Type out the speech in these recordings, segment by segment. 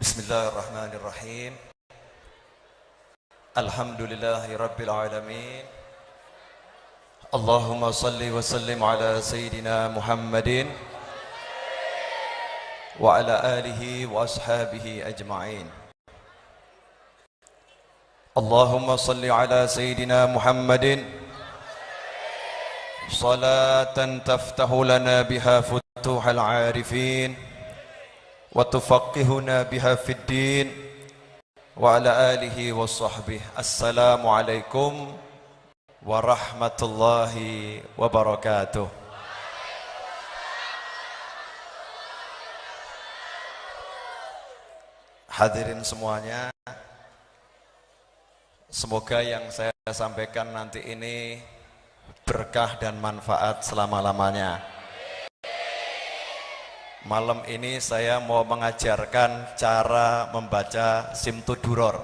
Bismillahirrahmanirrahim. Alhamdulillahi rabbil alamin. Allahumma salli wa sallim ala Sayyidina Muhammadin wa ala alihi wa ashabihi ajma'in. Allahumma salli ala Sayyidina Muhammadin salatan taftahu lana biha futuhal arifin wa tufaqqihuna biha fid din wa ala alihi wa sahbihi. Assalamu alaikum warahmatullahi wabarakatuh. Hadirin semuanya, semoga yang saya sampaikan nanti ini berkah dan manfaat selama-lamanya. Malam ini saya mau mengajarkan cara membaca Simtud-Duror.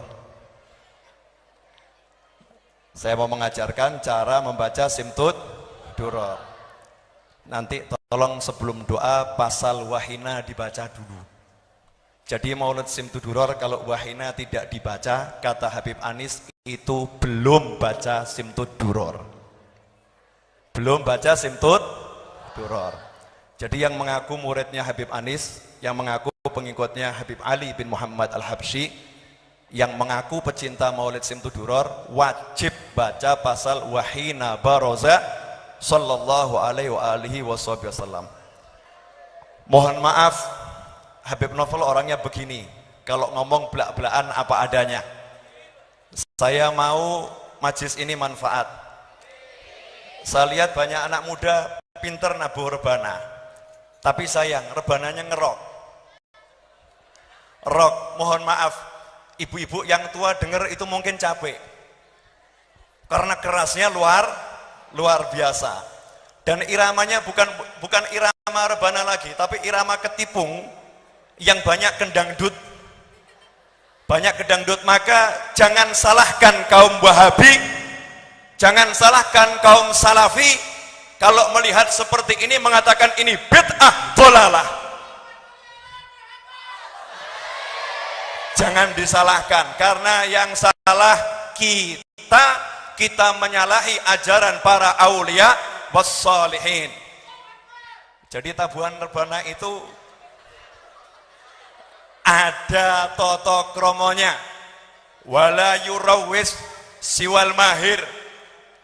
Saya mau mengajarkan cara membaca Simtud-Duror. Nanti tolong sebelum doa pasal wahina dibaca dulu. Jadi maulid Simtud-Duror kalau wahina tidak dibaca, kata Habib Anis, itu belum baca Simtud-Duror. Belum baca Simtud-Duror. Jadi yang mengaku muridnya Habib Anis, yang mengaku pengikutnya Habib Ali bin Muhammad Al-Habsyi, yang mengaku pecinta maulid Simtud-Duror, wajib baca pasal wahina baroza sallallahu alaihi wasallam. Mohon maaf, Habib Novel orangnya begini, kalau ngomong belak-belakan apa adanya. Saya mau majlis ini manfaat. Saya lihat banyak anak muda pinter nabuh rebana, tapi sayang rebananya ngerok. Mohon maaf, ibu-ibu yang tua dengar itu mungkin capek karena kerasnya luar biasa, dan iramanya bukan irama rebana lagi, tapi irama ketipung yang banyak kedangdut. Maka jangan salahkan kaum Wahabi, jangan salahkan kaum Salafi kalau melihat seperti ini mengatakan ini bid'ah dhalalah. Jangan disalahkan, karena yang salah kita menyalahi ajaran para aulia wassalihin. Jadi tabuhan rebana itu ada toto kromonya, wala yurawis siwal mahir.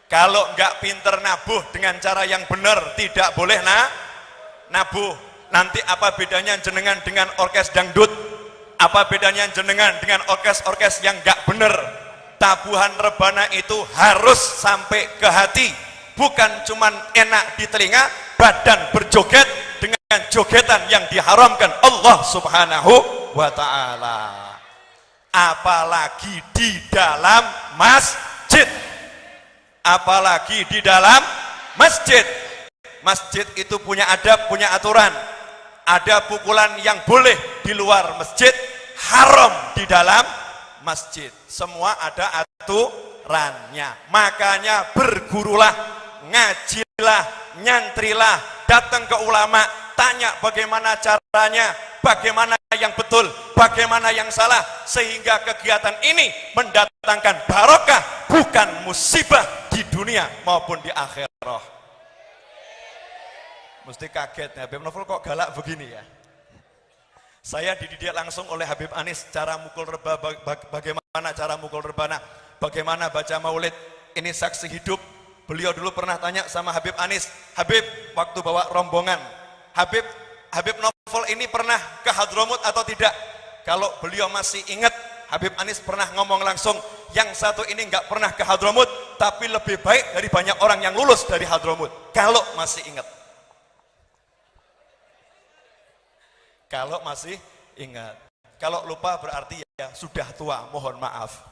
Kalau enggak pinter nabuh dengan cara yang benar, tidak boleh nabuh. Nanti apa bedanya jenengan dengan orkes dangdut? Apa bedanya jenengan dengan orkes yang enggak benar? Tabuhan rebana itu harus sampai ke hati, bukan cuman enak di telinga, badan berjoget dengan jogetan yang diharamkan Allah Subhanahu wa ta'ala. Apalagi di dalam masjid. Apalagi di dalam masjid. Masjid itu punya adab, punya aturan. Ada pukulan yang boleh di luar masjid, haram di dalam masjid. Semua ada aturannya. Makanya bergurulah, ngajilah, nyantrilah, datang ke ulama, tanya bagaimana caranya, bagaimana yang betul, bagaimana yang salah, sehingga kegiatan ini mendatangkan barokah, bukan musibah di dunia maupun di akhirat. Mesti kaget, Habib Novel kok galak begini ya. Saya dididik langsung oleh Habib Anis cara mukul reba, bagaimana cara mukul rebana, bagaimana baca maulid. Ini saksi hidup. Beliau dulu pernah tanya sama Habib Anis, Habib, waktu bawa rombongan, Habib Novel ini pernah ke Hadramut atau tidak? Kalau beliau masih ingat, Habib Anis pernah ngomong langsung, yang satu ini nggak pernah ke Hadramut, tapi lebih baik dari banyak orang yang lulus dari Hadramut. Kalau masih ingat. Kalau masih ingat. Kalau lupa berarti ya sudah tua, mohon maaf.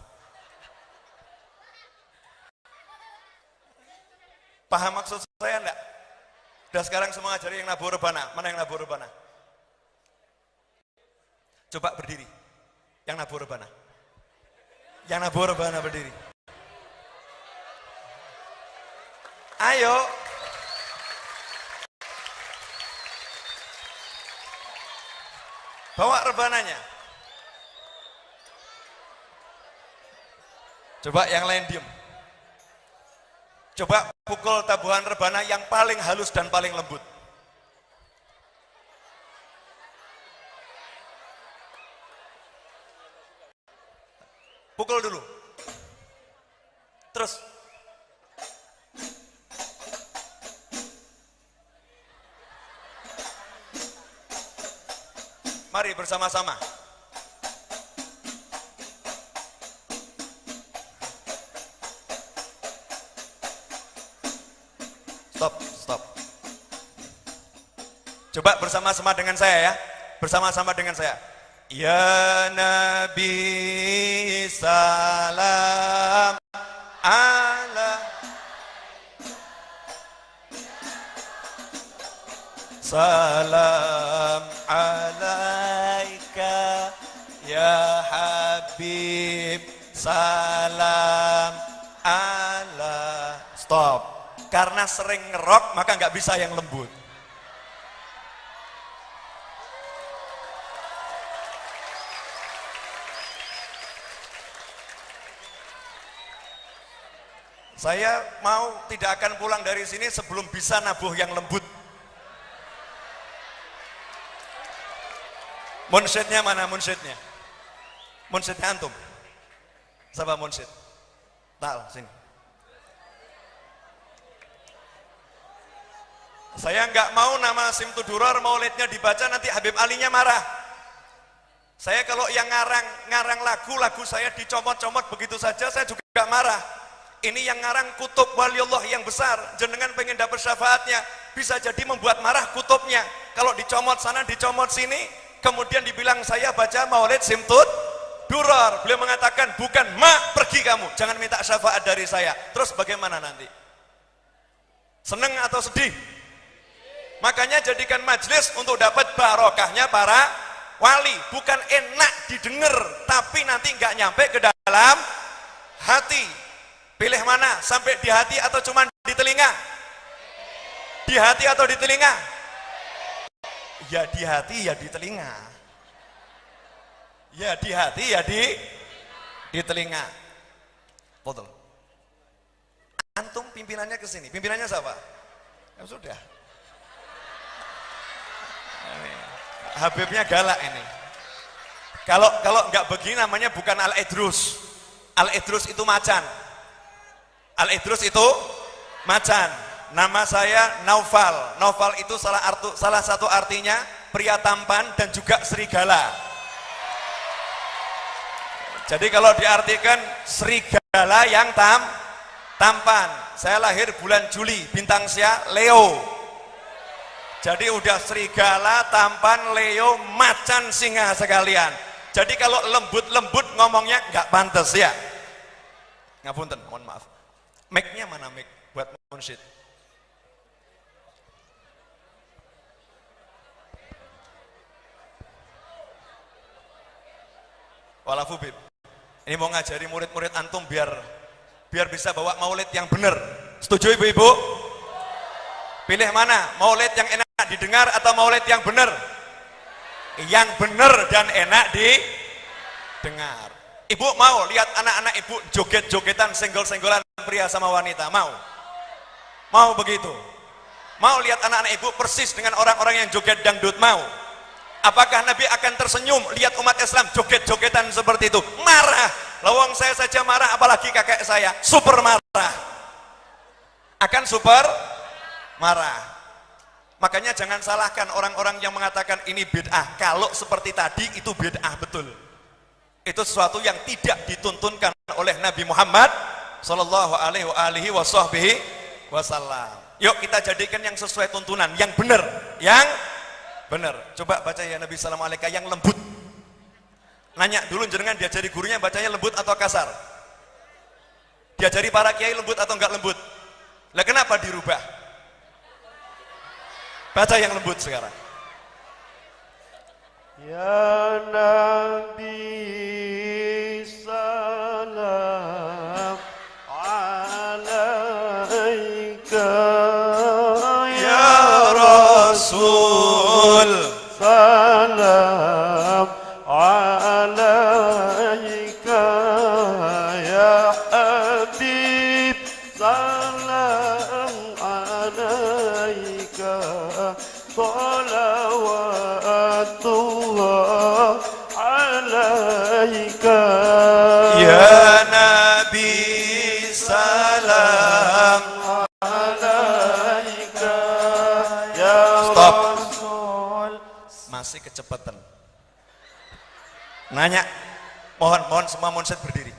Paham maksud saya enggak? Udah sekarang semua ngajari yang nabuh rebana. Mana yang nabuh rebana? Coba berdiri. Yang nabuh rebana. Yang nabuh rebana berdiri. Ayo. Bawa rebananya. Coba yang lain diem. Coba pukul tabuhan rebana yang paling halus dan paling lembut. Pukul dulu. Terus. Mari bersama-sama. Stop. Coba bersama-sama dengan saya ya. Bersama-sama dengan saya. Ya Nabi salam ala salam alaika ya Habib salam ala. Stop. Karena sering ngerok maka nggak bisa yang lembut. Saya mau tidak akan pulang dari sini sebelum bisa nabuh yang lembut. Munsyidnya mana munsyidnya? Munsyidnya antum. Siapa munsyid? Tal, sini. Saya nggak mau nama Simtud Duror maulidnya dibaca nanti Habib Alinya marah. Saya kalau yang ngarang lagu saya dicomot-comot begitu saja saya juga marah. Ini yang ngarang kutub waliullah yang besar, jenengan pengen dapat syafaatnya, bisa jadi membuat marah kutubnya. Kalau dicomot sana, dicomot sini, kemudian dibilang saya baca maulid Simtud Duror. Beliau mengatakan, bukan, pergi kamu, jangan minta syafaat dari saya. Terus bagaimana nanti? Seneng atau sedih? Makanya jadikan majelis untuk dapat barokahnya para wali, bukan enak didengar, tapi nanti nggak nyampe ke dalam hati. Pilih mana? Sampai di hati atau cuma di telinga? Di hati atau di telinga? Ya di hati ya di telinga. Ya di hati ya di telinga. Betul. Antum pimpinannya ke sini. Pimpinannya siapa? Ya sudah. Habibnya galak ini. Kalau nggak begini namanya bukan Al-Idrus. Al-Idrus itu macan. Al-Idrus itu macan. Nama saya Naufal. Naufal itu salah satu artinya pria tampan dan juga serigala. Jadi kalau diartikan serigala yang tampan. Saya lahir bulan Juli, bintang sia Leo. Jadi udah serigala, tampan, Leo, macan, singa sekalian. Jadi kalau lembut-lembut ngomongnya nggak pantas ya. Ngapunten, mohon maaf. Mic-nya mana mic buat munsyid? Walafu bib. Ini mau ngajari murid-murid antum biar bisa bawa maulid yang benar. Setuju ibu-ibu? Pilih mana? Maulid yang enak didengar atau maulid yang benar? Yang benar dan enak didengar. Ibu mau lihat anak-anak ibu joget-jogetan senggol-senggolan pria sama wanita? Mau? Mau begitu? Mau lihat anak-anak ibu persis dengan orang-orang yang joget dangdut? Mau? Apakah Nabi akan tersenyum lihat umat Islam joget-jogetan seperti itu? Marah. Lawang saya saja marah, apalagi kakek saya. Super marah. Akan super marah. Makanya jangan salahkan orang-orang yang mengatakan ini bid'ah. Kalau seperti tadi itu bid'ah betul. Itu sesuatu yang tidak dituntunkan oleh Nabi Muhammad sallallahu alaihi wasallam. Yuk kita jadikan yang sesuai tuntunan, yang benar, yang benar. Coba baca ya Nabi sallallahu alaihi wasallam yang lembut. Nanya dulu jenengan diajari gurunya bacanya lembut atau kasar? Diajari para kiai lembut atau enggak lembut? Lah kenapa dirubah? Baca yang lembut sekarang. Ya Nabi salam alaika ya Rasul salam alaika ya alaika Ya Nabi salam alaika ya Stop. Rasul. Masih kecepatan. Nanya. Mohon semua monset berdiri.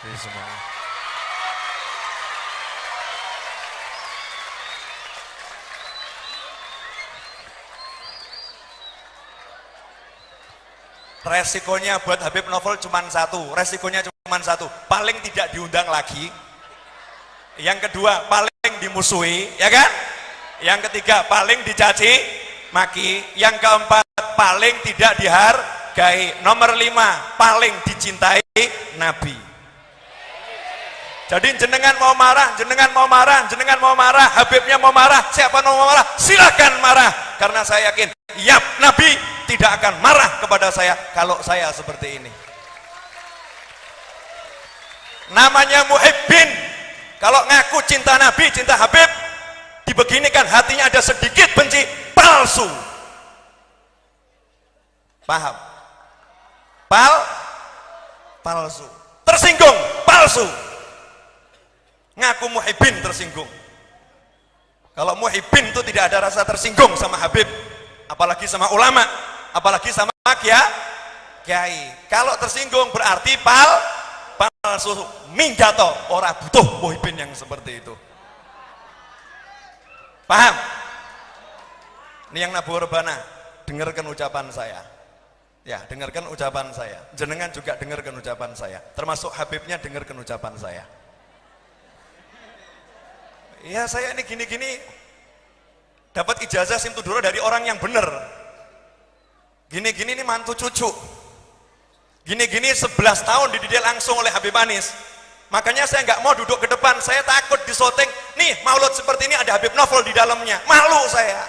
Ini semua. Resikonya buat Habib Novel cuma satu, paling tidak diundang lagi. Yang kedua, paling dimusuhi, ya kan? Yang ketiga, paling dicaci maki. Yang keempat, paling tidak dihargai. Nomor 5, paling dicintai Nabi. Jadi jenengan mau marah, Habibnya mau marah, siapa mau marah, silakan marah. Karena saya yakin, Nabi tidak akan marah kepada saya kalau saya seperti ini. Namanya muhibbin. Kalau ngaku cinta Nabi, cinta Habib, dibeginikan hatinya ada sedikit benci, palsu. Paham? Palsu. Tersinggung, palsu. Ngaku muhibbin tersinggung. Kalau muhibbin itu tidak ada rasa tersinggung sama Habib, apalagi sama ulama, apalagi sama kiai. Kalau tersinggung berarti palsu. Minggato, ora butuh muhibbin yang seperti itu. Paham? Ini yang Nabu Rebana, dengarkan ucapan saya. Ya, dengarkan ucapan saya. Jenengan juga dengarkan ucapan saya. Termasuk Habibnya dengarkan ucapan saya. Ya saya ini gini-gini dapat ijazah Simtuduro dari orang yang benar. Gini-gini ini mantu cucu. Gini-gini 11 tahun dididik langsung oleh Habib Anis. Makanya saya nggak mau duduk ke depan, saya takut disoting. Nih maulud seperti ini ada Habib Novel di dalamnya. Malu saya.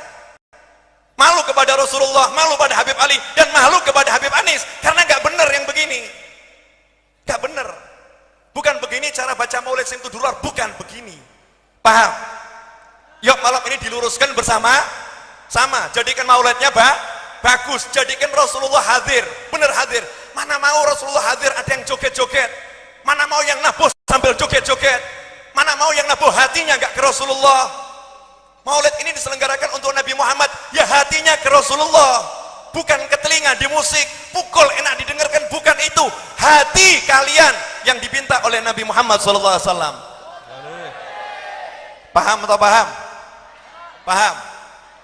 Malu kepada Rasulullah, malu pada Habib Ali, dan malu kepada Habib Anis. Karena nggak benar yang begini. Nggak benar. Bukan begini cara baca maulid Simtuduro, bukan begini. Paham? Yuk malam ini diluruskan bersama-sama. Jadikan maulidnya bagus. Jadikan Rasulullah hadir, benar hadir. Mana mau Rasulullah hadir ada yang joget-joget. Mana mau yang nabuh sambil joget-joget. Mana mau yang nabuh hatinya nggak ke Rasulullah. Maulid ini diselenggarakan untuk Nabi Muhammad, ya hatinya ke Rasulullah. Bukan ke telinga di musik, pukul enak didengarkan, bukan itu. Hati kalian yang dipinta oleh Nabi Muhammad SAW. Paham atau paham? Paham.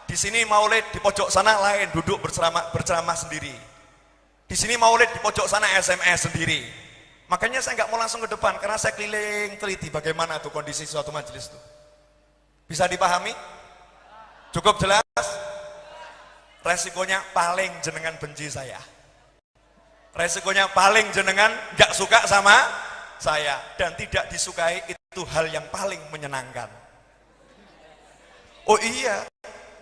Di sini maulid, di pojok sana lain, duduk berceramah sendiri. Di sini maulid, di pojok sana SMS sendiri. Makanya saya nggak mau langsung ke depan karena saya keliling teliti bagaimana tuh kondisi suatu majelis itu. Bisa dipahami? Cukup jelas? Resikonya paling jenengan benci saya. Resikonya paling jenengan nggak suka sama saya, dan tidak disukai itu hal yang paling menyenangkan. Oh iya,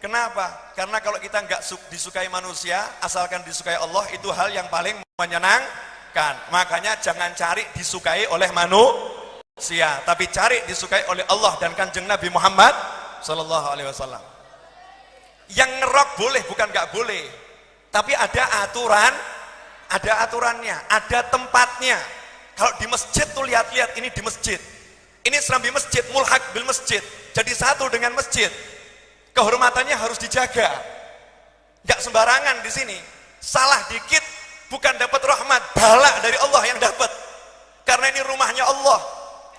kenapa? Karena kalau kita nggak disukai manusia, asalkan disukai Allah, itu hal yang paling menyenangkan. Makanya jangan cari disukai oleh manusia, tapi cari disukai oleh Allah dan Kanjeng Nabi Muhammad Sallallahu Alaihi Wasallam. Yang ngerok boleh, bukan nggak boleh, tapi ada aturannya, ada tempatnya. Kalau di masjid tuh lihat-lihat, ini di masjid. Ini serambi masjid, mulhaq bil masjid, jadi satu dengan masjid. Kehormatannya harus dijaga. Enggak sembarangan di sini. Salah dikit bukan dapat rahmat, bala dari Allah yang dapat. Karena ini rumahnya Allah.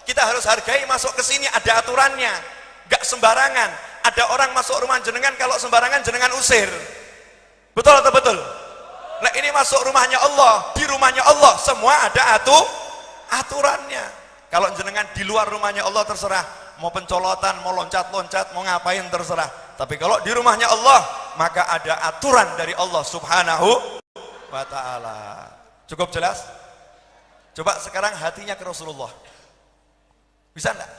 Kita harus hargai, masuk ke sini ada aturannya. Enggak sembarangan. Ada orang masuk rumah jenengan, kalau sembarangan jenengan usir. Betul atau betul? Nah ini masuk rumahnya Allah, di rumahnya Allah semua ada aturannya. Kalau jenengan di luar rumahnya Allah terserah, mau pencolotan, mau loncat-loncat, mau ngapain terserah. Tapi kalau di rumahnya Allah, maka ada aturan dari Allah Subhanahu wa ta'ala. Cukup jelas? Coba sekarang hatinya ke Rasulullah. Bisa enggak?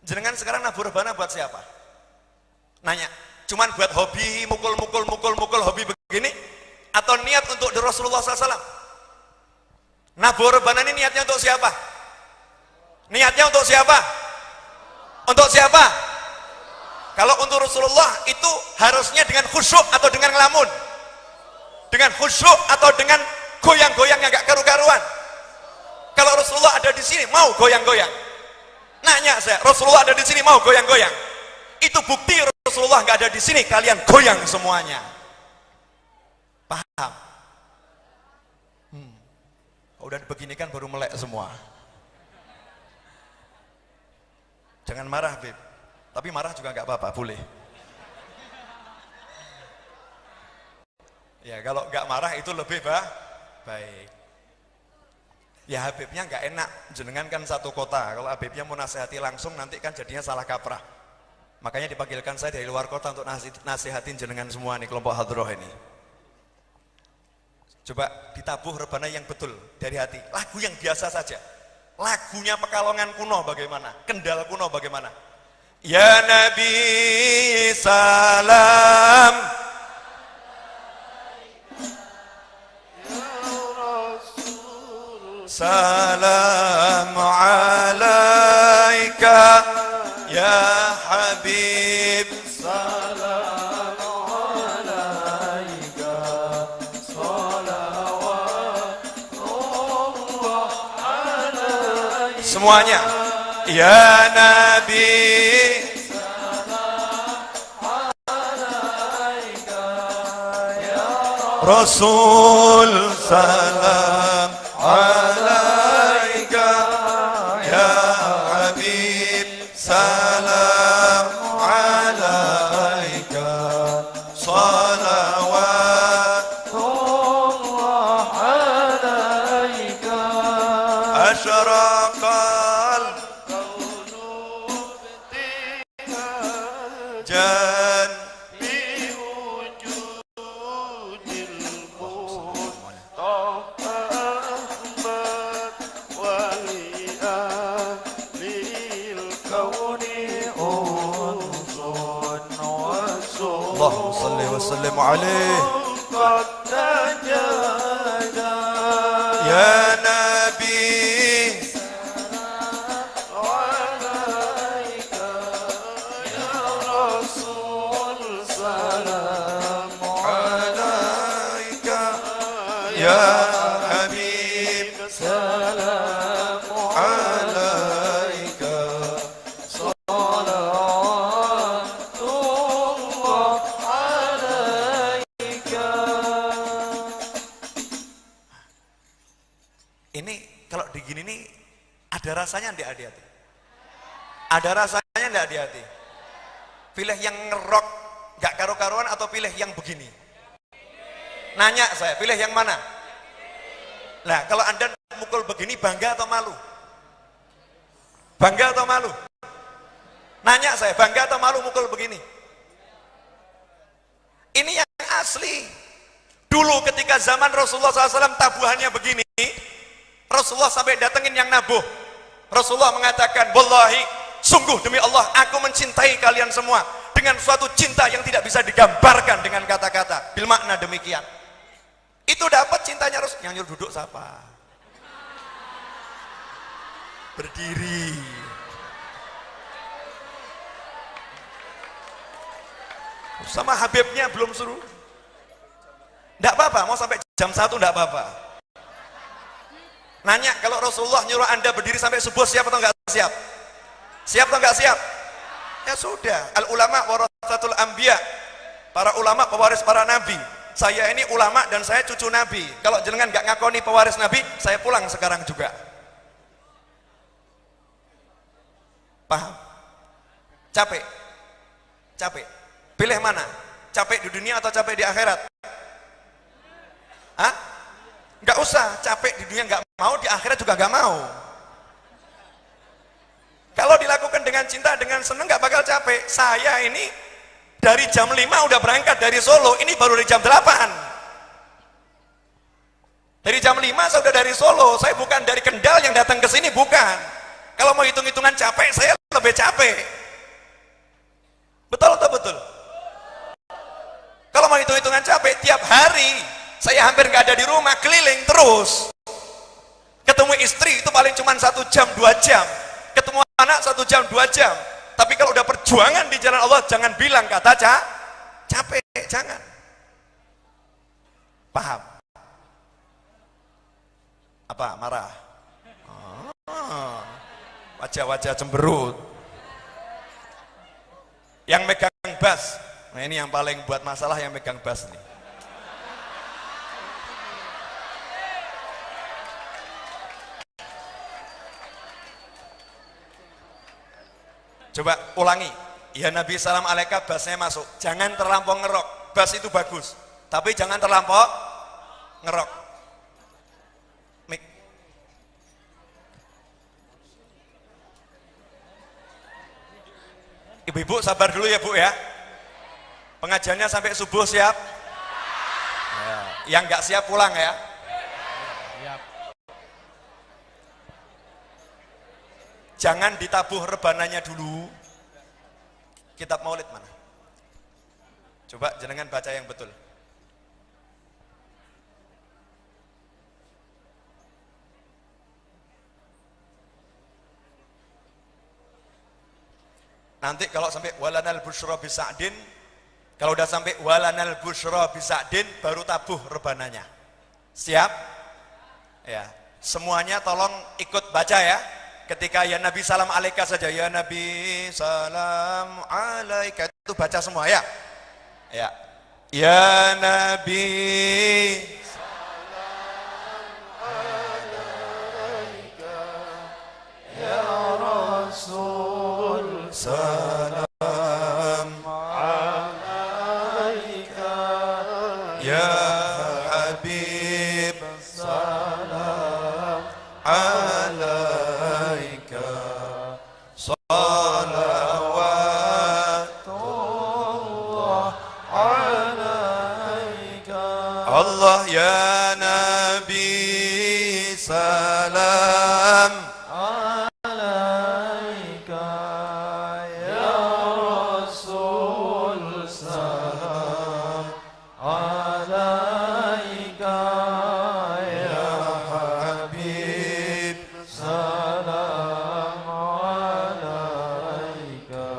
Jenengan sekarang nabur rebana buat siapa? Nanya, cuman buat hobi, mukul hobi begini? Atau niat untuk Rasulullah SAW? Nabur rebana ini niatnya untuk siapa? Niatnya untuk siapa? Untuk siapa? Kalau untuk Rasulullah itu harusnya dengan khusyuk atau dengan ngelamun? Dengan khusyuk atau dengan goyang-goyang yang gak karu-karuan? Kalau Rasulullah ada di sini mau goyang-goyang? Nanya saya, Rasulullah ada di sini mau goyang-goyang? Itu bukti Rasulullah gak ada di sini, kalian goyang semuanya. Paham? Udah begini kan baru melek semua. Jangan marah, Beb. Tapi marah juga nggak apa-apa, boleh. Ya, kalau nggak marah itu lebih baik. Ya, Habibnya nggak enak, jenengan kan satu kota. Kalau Habibnya mau nasihati langsung, nanti kan jadinya salah kaprah. Makanya dipanggilkan saya dari luar kota untuk nasihatin jenengan semua nih, kelompok hadroh ini. Coba ditabuh rebana yang betul dari hati. Lagu yang biasa saja. Lagunya Pekalongan kuno bagaimana? Kendal kuno bagaimana? Ya Nabi salam, salam alaika ya Habib, salam alaika, salawatullah alaika. Semuanya. Ya Nabi salam alaika ya Rasul, salam alaika ya Habib, salam alaika, salawatullah alaika. Asyraqal jan biwujudil Mustafa Ahmad wali'ahlil kauni unsun wasun. Allahumma salli wa sallim alaih. Qad tajada ya Nabi ya Habib, salam alaika, salawatullah alaika. Ini kalau digini nih ada rasanya enggak di hati? Ada rasanya enggak di hati? Pilih yang ngerok enggak karu-karuan atau pilih yang begini? Nanya saya, pilih yang mana? Nah, kalau Anda mukul begini, bangga atau malu? Bangga atau malu? Nanya saya, bangga atau malu mukul begini? Ini yang asli. Dulu ketika zaman Rasulullah SAW tabuhannya begini, Rasulullah sampai datengin yang nabuh. Rasulullah mengatakan, wallahi, sungguh demi Allah, aku mencintai kalian semua dengan suatu cinta yang tidak bisa digambarkan dengan kata-kata. Bil makna demikian. Itu dapat cintanya Rasul. Yang nyuruh duduk siapa? Berdiri. Sama Habibnya belum suruh. Enggak apa-apa, mau sampai jam 1 enggak apa-apa. Nanya, kalau Rasulullah nyuruh Anda berdiri sampai subuh, siap atau enggak siap? Siap atau enggak siap? Ya sudah, al ulama waratsatul anbiya. Para ulama pewaris para nabi. Saya ini ulama dan saya cucu nabi. Kalau jenengan nggak ngakoni pewaris nabi, saya pulang sekarang juga. Paham? Capek? Capek? Pilih mana? Capek di dunia atau capek di akhirat? Hah? Nggak usah, capek di dunia nggak mau, di akhirat juga nggak mau. Kalau dilakukan dengan cinta, dengan senang, nggak bakal capek. Saya ini dari jam 5 udah berangkat dari Solo, ini baru dari jam 8. Dari jam 5 saya udah dari Solo, saya bukan dari Kendal yang datang ke sini, bukan. Kalau mau hitung-hitungan capek, saya lebih capek. Betul atau betul? Kalau mau hitung-hitungan capek, tiap hari saya hampir nggak ada di rumah, keliling terus. Ketemu istri itu paling cuma 1 jam, 2 jam. Ketemu anak 1 jam, 2 jam. Tapi kalau udah perjuangan di jalan Allah, jangan bilang kata capek, jangan. Paham? Apa? Marah? Wajah-wajah cemberut. Yang megang bass, nah ini yang paling buat masalah yang megang bass nih. Coba ulangi. Ya Nabi salam alaika, bassnya masuk. Jangan terlampau ngerok. Bass itu bagus, tapi jangan terlampau ngerok. Mik. Ibu-ibu sabar dulu ya Bu ya. Pengajiannya sampai subuh, siap? Ya. Yang nggak siap pulang ya. Jangan ditabuh rebananya dulu. Kitab Maulid mana? Coba jenengan baca yang betul. Nanti kalau sampai walanal busyra bisa'din, kalau udah sampai walanal busyra bisa'din, baru tabuh rebananya. Siap? Ya. Semuanya tolong ikut baca ya. Ketika ya Nabi salam alaika saja, ya Nabi salam alaika, itu baca semua ya. Ya. Ya Nabi salam alaika, ya Rasul salam alaika, ya Habib salam alaika. Allah ya Nabi salam alaika, ya Rasul salam alaika, ya Habib salam alaika,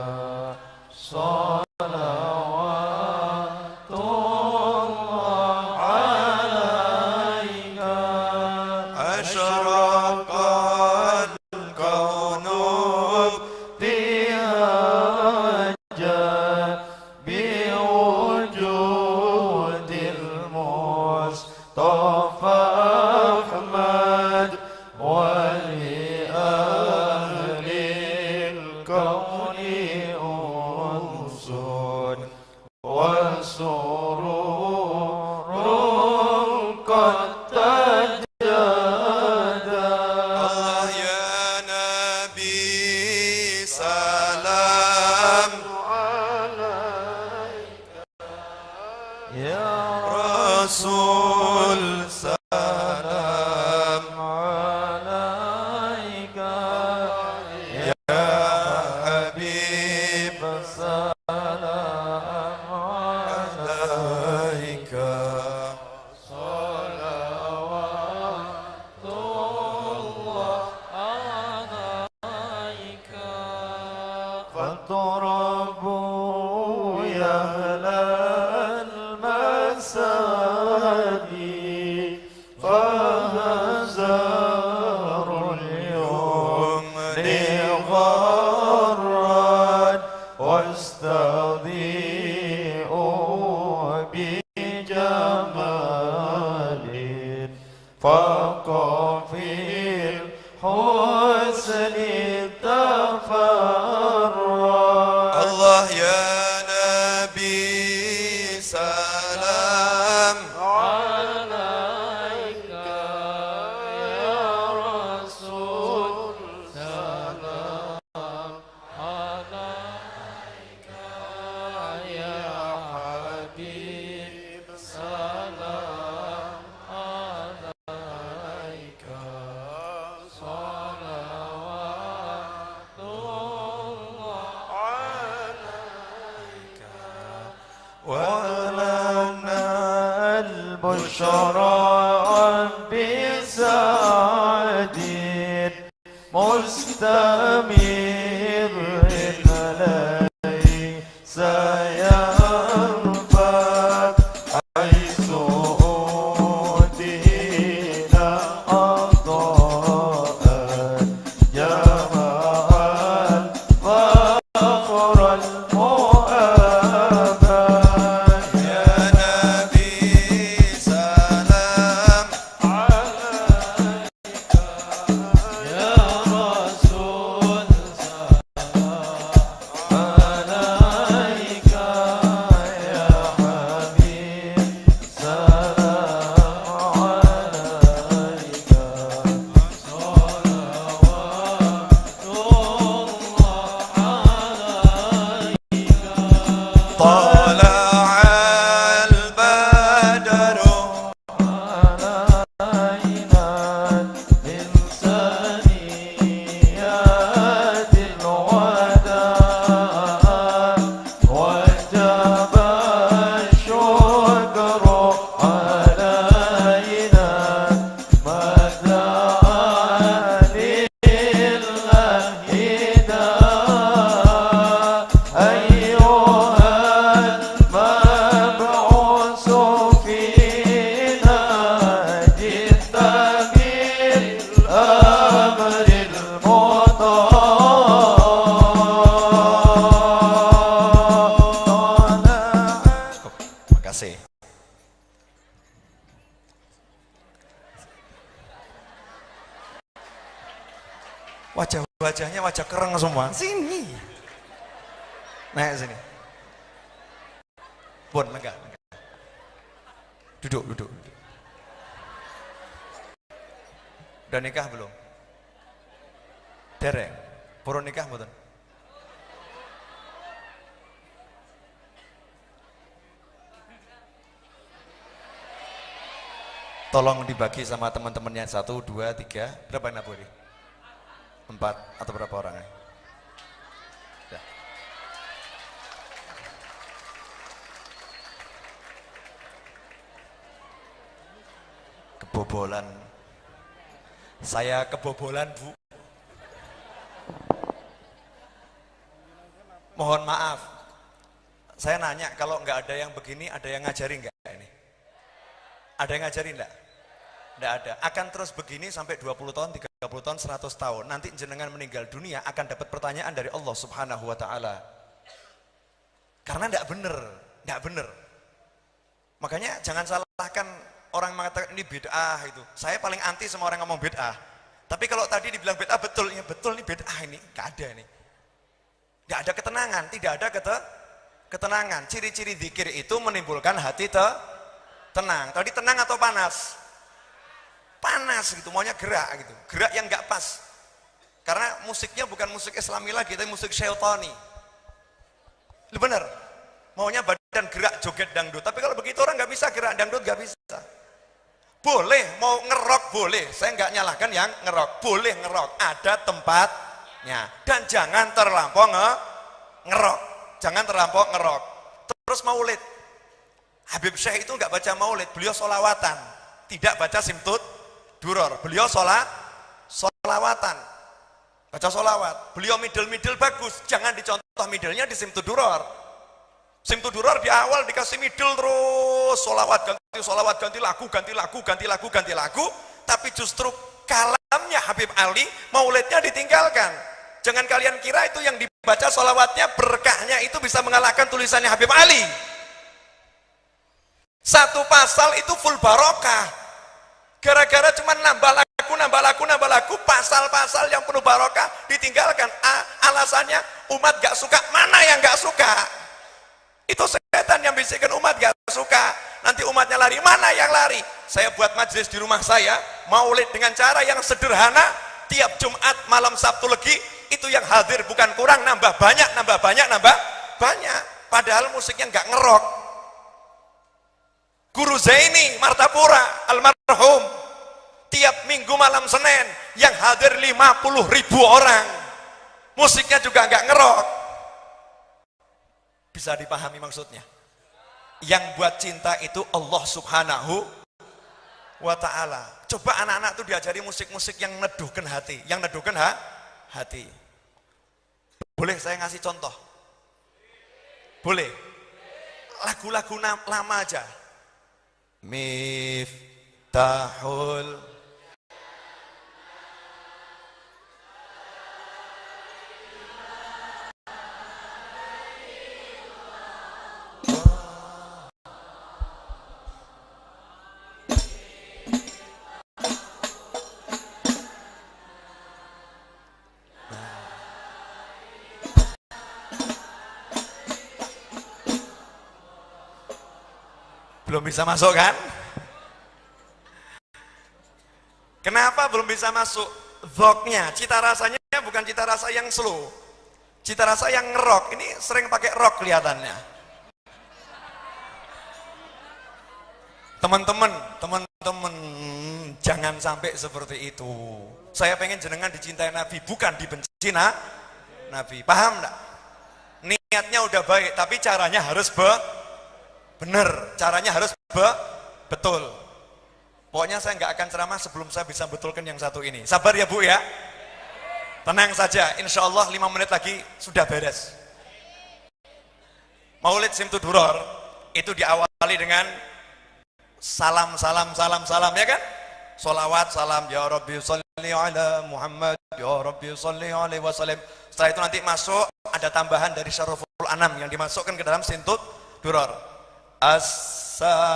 Wajah-wajahnya wajah kereng semua. Sini. Naik sini. Pun, enggak. Duduk, duduk. Udah nikah belum? Dereng. Purun nikah mboten? Tolong dibagi sama teman-temannya 1, 2, 3. Berapa yang naburi? 4 atau berapa orang? Ya. Kebobolan. Saya kebobolan, Bu. Mohon maaf. Saya nanya, kalau nggak ada yang begini, ada yang ngajarin nggak ini? Ada yang ngajarin nggak? Nggak ada. Akan terus begini sampai 20 tahun, 30 tahun, 100 tahun. Nanti jenengan meninggal dunia akan dapat pertanyaan dari Allah Subhanahu wa taala. Karena nggak bener, nggak bener. Makanya jangan salahkan orang mengatakan ini bid'ah itu. Saya paling anti sama orang ngomong bid'ah. Tapi kalau tadi dibilang bid'ah betul, ya betul nih bid'ah ini, nggak ada nih. Nggak ada ketenangan, tidak ada ketenangan. Ciri-ciri zikir itu menimbulkan hati tenang. Tadi tenang atau panas? Panas gitu, maunya gerak gitu. Gerak yang nggak pas. Karena musiknya bukan musik Islami lagi, tapi musik syaitani. Bener. Maunya badan gerak joget dangdut. Tapi kalau begitu orang nggak bisa gerak dangdut, nggak bisa. Boleh mau ngerok boleh. Saya nggak nyalahkan yang ngerok. Boleh ngerok. Ada tempatnya. Dan jangan terlampau ngerok. Jangan terlampau ngerok. Terus maulid. Habib Syekh itu nggak baca maulid. Beliau solawatan. Tidak baca simtud duror. Beliau solawatan. Baca solawat. Beliau middle bagus. Jangan dicontoh middlenya di simtud duror. Simtud duror di awal dikasih middle terus solawat ganti lagu, tapi justru kalamnya Habib Ali maulidnya ditinggalkan. Jangan kalian kira itu yang dibaca solawatnya berkahnya itu bisa mengalahkan tulisannya Habib Ali. Satu pasal itu full barokah. Gara-gara cuma nambah lagu, pasal-pasal yang penuh barokah ditinggalkan. Alasannya umat gak suka. Mana yang gak suka? Itu setan yang bisikin umat gak suka. Nanti umatnya lari. Mana yang lari? Saya buat majelis di rumah saya, maulid dengan cara yang sederhana. Tiap Jumat malam Sabtu Legi, itu yang hadir bukan kurang, nambah banyak. Padahal musiknya nggak ngerok. Guru Zaini Martapura almarhum, tiap minggu malam Senin yang hadir 50.000 orang. Musiknya juga nggak ngerok. Bisa dipahami maksudnya? Yang buat cinta itu Allah Subhanahu wa ta'ala. Coba anak-anak tuh diajari musik-musik yang neduhkan hati. Hati. Boleh saya ngasih contoh? Boleh? Lagu-lagu lama aja. Miftahul belum bisa masuk kan? Kenapa belum bisa masuk? Dhoknya, cita rasanya bukan cita rasa yang slow, cita rasa yang ngerok. Ini sering pakai rock kelihatannya. Teman-teman, jangan sampai seperti itu. Saya pengen jenengan dicintai Nabi, bukan dibenci Nabi. Paham enggak? Niatnya udah baik, tapi caranya harus benar, caranya harus betul. Pokoknya saya nggak akan ceramah sebelum saya bisa betulkan yang satu ini. Sabar ya Bu ya. Tenang saja, insya Allah 5 menit lagi sudah beres. Maulid Simtud Duror itu diawali dengan salam ya kan? Solawat, salam ya Rabbi sholli ala Muhammad, ya Rabbi sholli alaihi wasallam. Setelah itu nanti masuk ada tambahan dari Syaraful Anam yang dimasukkan ke dalam Simtud Duror. Assalamu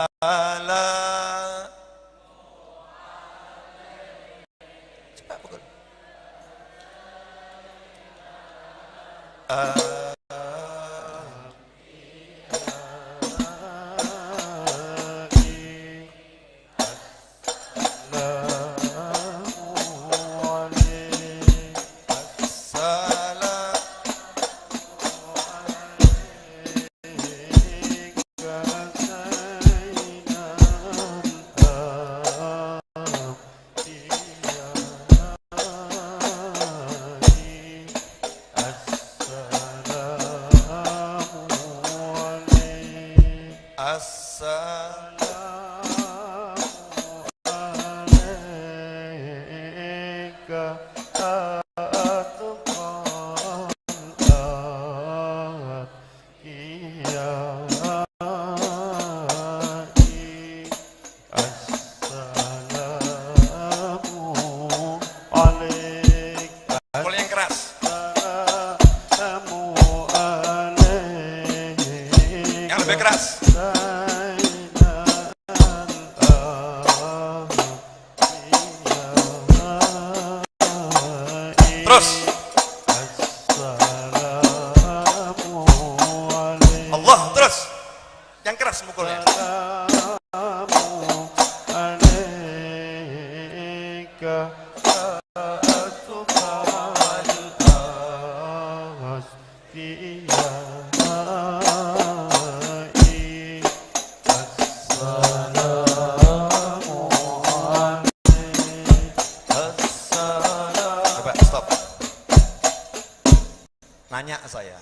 Nanya saya,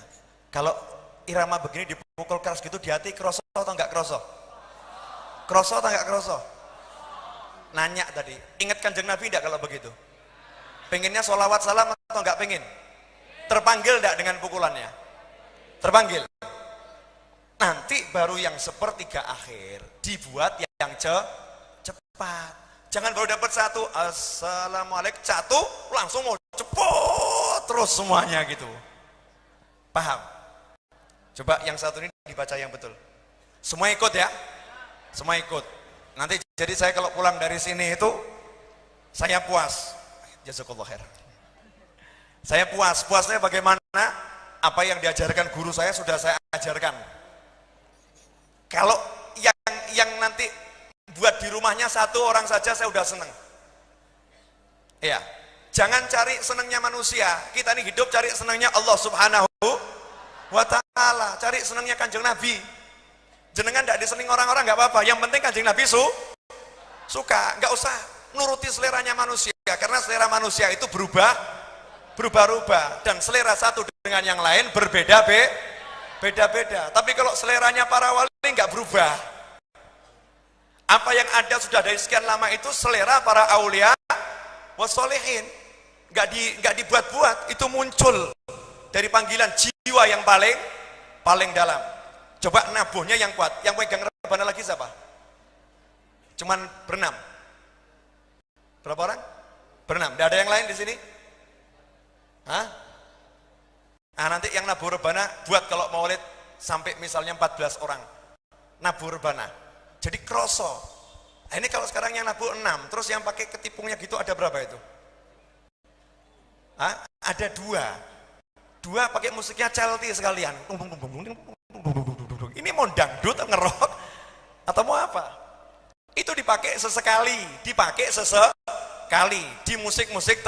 kalau irama begini dipukul keras gitu di hati kroso atau enggak kroso? Kroso atau enggak kroso? Nanya tadi, ingat Kanjeng Nabi enggak kalau begitu? Pengennya sholawat salam atau enggak pengen? Terpanggil enggak dengan pukulannya? Terpanggil. Nanti baru yang sepertiga akhir dibuat yang cepat. Jangan baru dapat satu, assalamualaikum, satu langsung mau cepot terus semuanya gitu. Paham? Coba yang satu ini dibaca yang betul. Semua ikut ya? Semua ikut. Nanti jadi saya kalau pulang dari sini itu saya puas. Jazakallah khair. Saya puas. Puasnya bagaimana? Apa yang diajarkan guru saya sudah saya ajarkan. Kalau yang nanti buat di rumahnya satu orang saja saya udah seneng. Iya. Jangan cari senengnya manusia. Kita ini hidup cari senengnya Allah Subhanahu wa ta'ala. Cari senengnya Kanjeng Nabi. Jenengan tidak diseneng orang-orang nggak apa-apa. Yang penting Kanjeng Nabi suka. Nggak usah nuruti seleranya manusia. Karena selera manusia itu berubah-ubah. Dan selera satu dengan yang lain beda-beda. Tapi kalau seleranya para wali nggak berubah. Apa yang ada sudah dari sekian lama itu selera para aulia wassolihin. Nggak dibuat-buat, itu muncul dari panggilan jiwa yang paling dalam. Coba nabuhnya yang kuat. Yang pegang rebana lagi siapa? Cuman berenam. Berapa orang? Berenam. Tidak ada yang lain di sini? Hah? Nah, nanti yang nabuh rebana buat kalau maulid sampai misalnya 14 orang. Nabuh rebana. Jadi kroso. Nah, ini kalau sekarang yang nabuh 6, terus yang pakai ketipungnya gitu ada berapa itu? Hah? Ada dua pakai musiknya Celti sekalian. Ini mau dangdut ngerok atau mau apa? Itu dipakai sesekali di musik-musik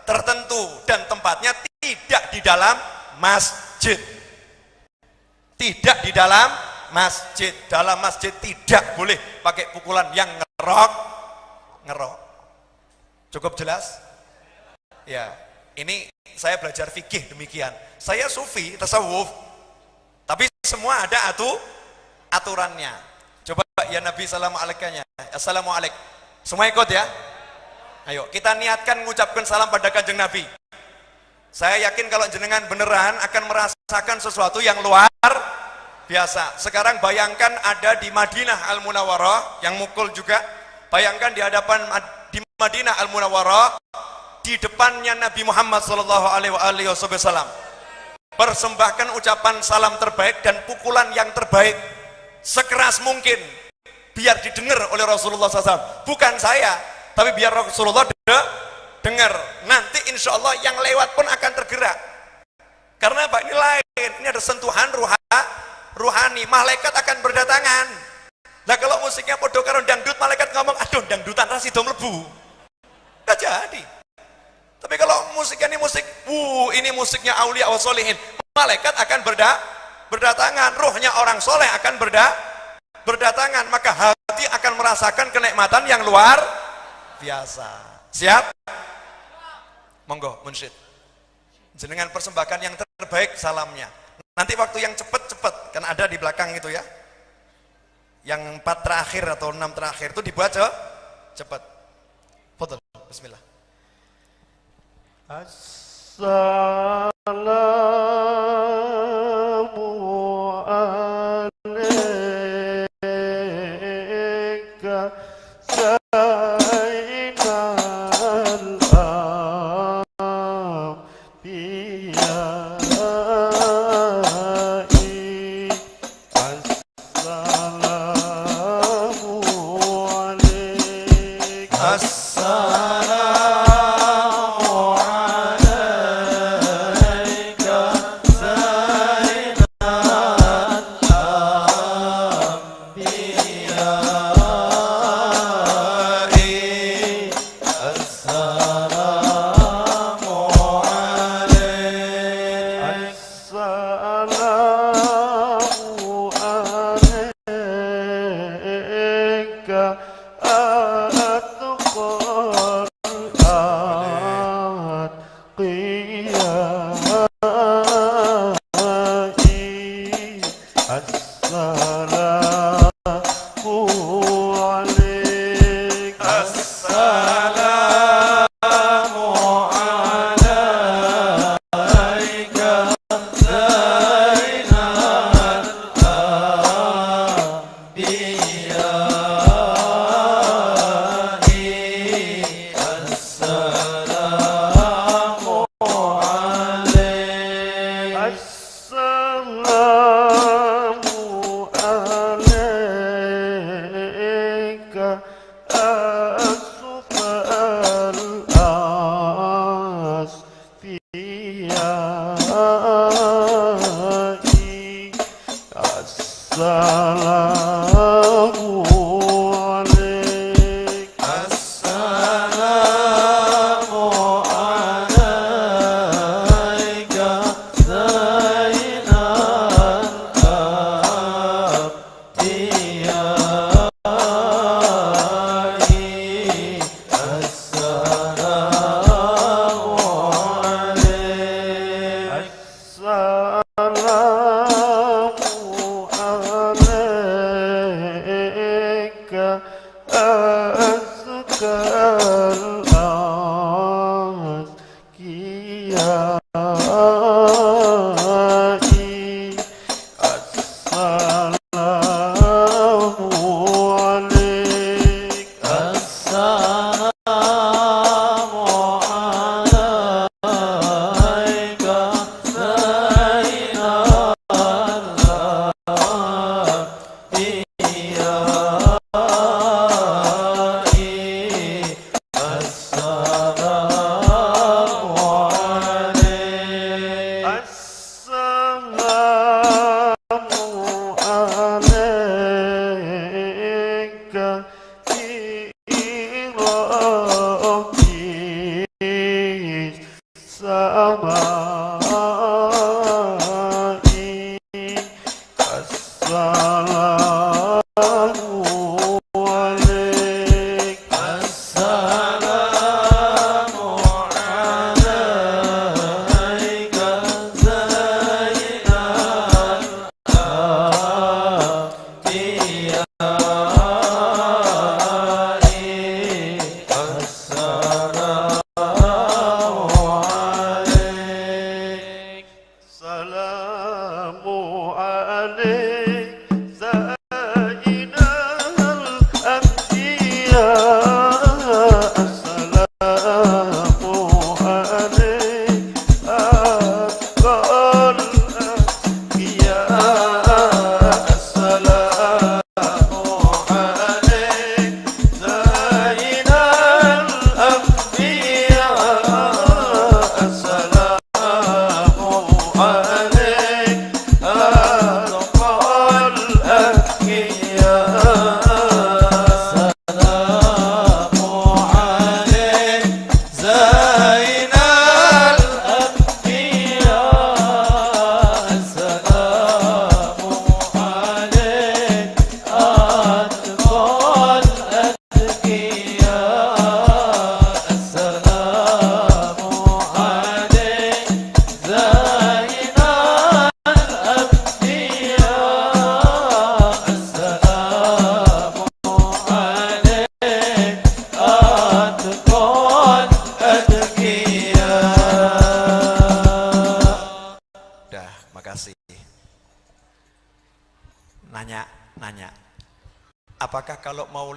tertentu dan tempatnya tidak di dalam masjid. Tidak di dalam masjid. Dalam masjid tidak boleh pakai pukulan yang ngerok. Cukup jelas? Ya. Ini saya belajar fikih demikian. Saya sufi, tasawuf, tapi semua ada aturannya. Coba ya Nabi assalamualaikumnya. Assalamualaikum. Semua ikut ya. Ayo kita niatkan mengucapkan salam pada Kanjeng Nabi. Saya yakin kalau jenengan beneran akan merasakan sesuatu yang luar biasa. Sekarang bayangkan ada di Madinah Al-Munawwarah yang mukul juga. Bayangkan di hadapan di Madinah Al-Munawwarah. Di depannya Nabi Muhammad SAW persembahkan ucapan salam terbaik dan pukulan yang terbaik sekeras mungkin biar didengar oleh Rasulullah SAW. Bukan saya, tapi biar Rasulullah dengar. Nanti insya Allah yang lewat pun akan tergerak. Karena apa? Ini lain, ini ada sentuhan ruhani, malaikat akan berdatangan. Nah kalau musiknya podo karo dangdut, malaikat ngomong, aduh dangdutan rasido mlebu. Nggak jadi. Tapi kalau musiknya ini musiknya aulia wa solihin, malaikat akan berdatangan, ruhnya orang soleh akan berdatangan, maka hati akan merasakan kenikmatan yang luar biasa. Siap? Monggo, munsyid. Jenengan persembahkan yang terbaik salamnya. Nanti waktu yang cepat, kan ada di belakang itu ya. Yang 4 terakhir atau 6 terakhir itu dibaca cepat. Fadhal, bismillah. Assalamu alayka sayyidal anbiya'i. Assalamu alayka.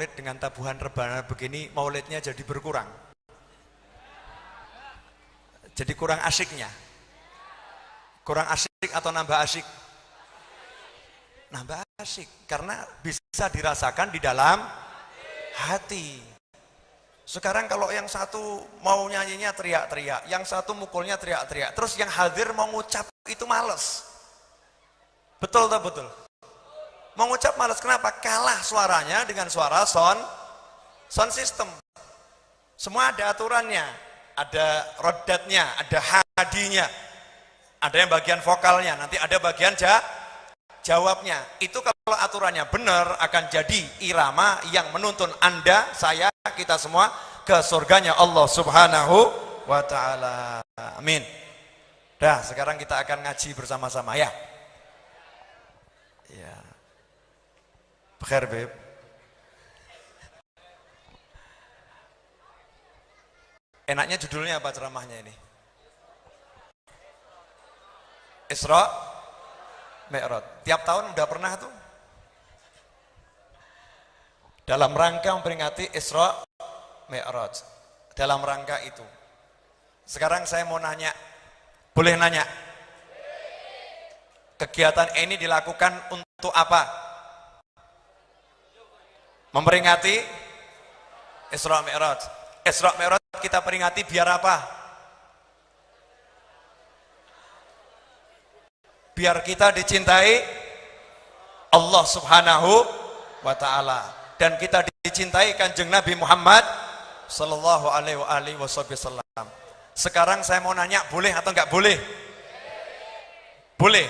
maulid dengan tabuhan rebana begini, maulidnya jadi berkurang. Jadi kurang asyiknya. Kurang asyik atau nambah asyik? Nambah asyik, karena bisa dirasakan di dalam hati. Sekarang kalau yang satu mau nyanyinya teriak-teriak, yang satu mukulnya teriak-teriak, terus yang hadir mau ngucap itu males. Betul tak betul? Mau ngucap males, kenapa? Kalah suaranya dengan suara sound system. Semua ada aturannya, ada rodatnya, ada hadinya, ada yang bagian vokalnya, nanti ada bagian jawabnya. Itu kalau aturannya benar akan jadi irama yang menuntun Anda, saya, kita semua ke surganya Allah Subhanahu wa ta'ala. Amin. Dah, sekarang kita akan ngaji bersama-sama ya. Ya. Bekhair, Beb. Enaknya judulnya apa ceramahnya ini? Isra Mi'raj. Tiap tahun udah pernah tuh. Dalam rangka memperingati Isra Mi'raj. Dalam rangka itu. Sekarang saya mau nanya. Boleh nanya? Kegiatan ini dilakukan untuk apa? Memperingati Isra Mi'raj. Isra Mi'raj kita peringati biar apa? Biar kita dicintai Allah Subhanahu wa ta'ala, dan kita dicintai Kanjeng Nabi Muhammad sallallahu alaihi wasallam. Sekarang saya mau nanya, boleh atau enggak boleh? Boleh.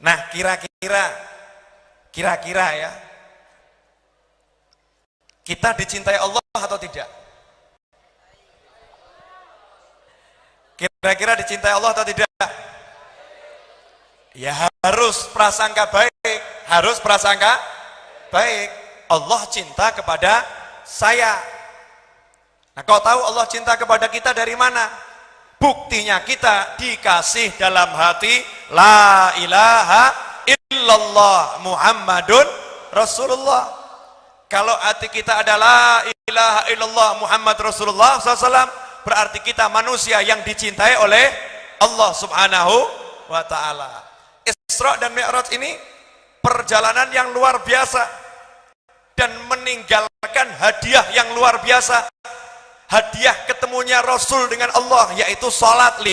Nah, kira-kira ya, kita dicintai Allah atau tidak? Kira-kira dicintai Allah atau tidak? Ya harus prasangka baik, harus prasangka baik. Allah cinta kepada saya. Nah, kau tahu Allah cinta kepada kita dari mana? Buktinya kita dikasih dalam hati la ilaha illallah Muhammadun Rasulullah. Kalau hati kita adalah la ilaha illallah Muhammad Rasulullah SAW, berarti kita manusia yang dicintai oleh Allah Subhanahu wa ta'ala. Isra dan Mi'raj ini perjalanan yang luar biasa dan meninggalkan hadiah yang luar biasa. Hadiah ketemunya Rasul dengan Allah, yaitu salat